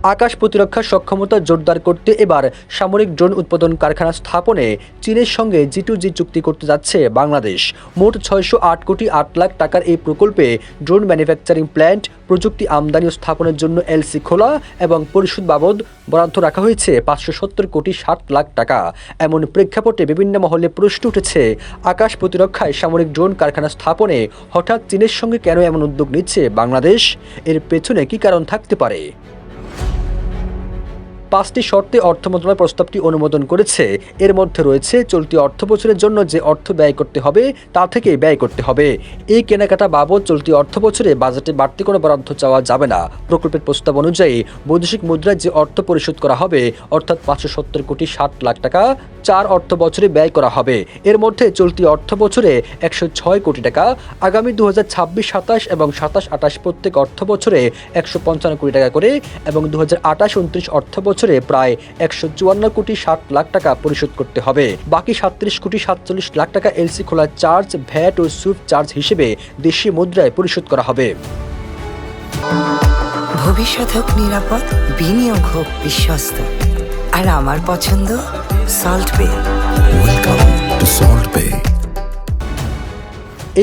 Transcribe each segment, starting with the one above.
আকাশ প্রতিরক্ষা সক্ষমতা জোরদার করতে এবার সামরিক ড্রোন উৎপাদন কারখানা স্থাপনে চীনের সঙ্গে G2G চুক্তি করতে যাচ্ছে বাংলাদেশ। মোট 608 কোটি 8 লাখ টাকার এই প্রকল্পে ড্রোন ম্যানুফ্যাকচারিং প্ল্যান্ট, প্রযুক্তি আমদানি ও স্থাপনের জন্য এলসি খোলা এবং পরিশোধ বাবদ বরাদ্দ রাখা হয়েছে 570 কোটি 60 লাখ টাকা। এমন প্রেক্ষাপটে বিভিন্ন মহলে প্রশ্ন উঠেছে, আকাশ প্রতিরক্ষায় সামরিক ড্রোন কারখানা স্থাপনে হঠাৎ চীনের সঙ্গে কেন এমন উদ্যোগ নিচ্ছে বাংলাদেশ? এর পেছনে কী কারণ থাকতে পারে? 5টি শর্তে অর্থ মন্ত্রণালয় প্রস্তাবটি অনুমোদন করেছে। এর মধ্যে রয়েছে চলতি অর্থবছরের জন্য যে অর্থ ব্যয় করতে হবে তা থেকে ব্যয় করতে হবে। এই কেনাকাটা বাবদ চলতি অর্থবছরে বাজেটে বাড়তি কোনো বরাদ্দ চাওয়া যাবে না। প্রকল্পের প্রস্তাব অনুযায়ী বৈদেশিক মুদ্রায় যে অর্থ পরিশোধ করা হবে অর্থাৎ 570 কোটি 60 লাখ টাকা 4 অর্থ বছরে ব্যয় করা হবে। এর মধ্যে চলতি অর্থ বছরে 106 কোটি টাকা, আগামী 2026-27 এবং 27-28 প্রত্যেক অর্থ বছরে 155 কোটি টাকা করে এবং 2028-29 অর্থ বছরে প্রায় 154 কোটি 60 লাখ টাকা পরিশোধ করতে হবে। বাকি 37 কোটি 47 লাখ টাকা এলসি খোলা চার্জ, ভ্যাট ও সুইফট চার্জ হিসেবে দেশীয় মুদ্রায় পরিশোধ করা হবে। ভবিষ্যৎ হোক নিরাপদ, বিনিয়োগ হোক বিশ্বস্ত, আর আমার পছন্দ সল্ট বে। ওয়েলকাম টু সল্ট বে।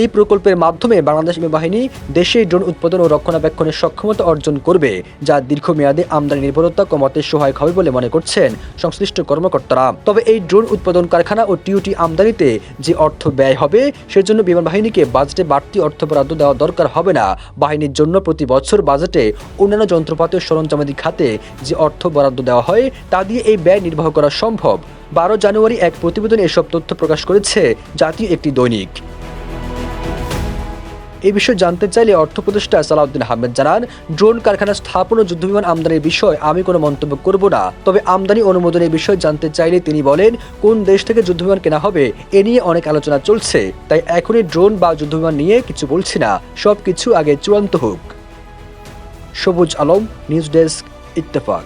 এই প্রকল্পের মাধ্যমে বাংলাদেশ বাহিনী দেশে ড্রোন উৎপাদন ও রক্ষণাবেক্ষণের সক্ষমতা অর্জন করবে, যা দীর্ঘমেয়াদে আমদানি নির্ভরতা কমাতে সহায়ক হবে বলে মনে করছেন সংশ্লিষ্ট কর্মকর্তারা। তবে এই ড্রোন উৎপাদন কারখানা ও টিওটি আমদানিতে যে অর্থ ব্যয় হবে সেজন্য বিমান বাহিনীকে বাজেটে বাড়তি অর্থ বরাদ্দ দেওয়া দরকার হবে না। বাহিনীর জন্য প্রতি বছর বাজেটে অন্যান্য যন্ত্রপাতি ও সরঞ্জামাদি খাতে যে অর্থ বরাদ্দ দেওয়া হয় তা দিয়ে এই ব্যয় নির্বাহ করা সম্ভব। 12 জানুয়ারি এক প্রতিবেদনে এসব তথ্য প্রকাশ করেছে জাতীয় একটি দৈনিক। এই বিষয়ে জানতে চাইলে অর্থ উপদেষ্টা সালাউদ্দিন আহমেদ জানান, ড্রোন কারখানা স্থাপন ও যুদ্ধবিমান আমদানির বিষয় আমি কোনো মন্তব্য করব না। তবে আমদানি অনুমোদনের বিষয়ে জানতে চাইলে তিনি বলেন, কোন দেশ থেকে যুদ্ধবিমান কেনা হবে এ নিয়ে অনেক আলোচনা চলছে, তাই এখনই ড্রোন বা যুদ্ধবিমান নিয়ে কিছু বলছি না, সব কিছু আগে চূড়ান্ত হোক। সবুজ আলম, নিউজ ডেস্ক, ইত্তেফাক।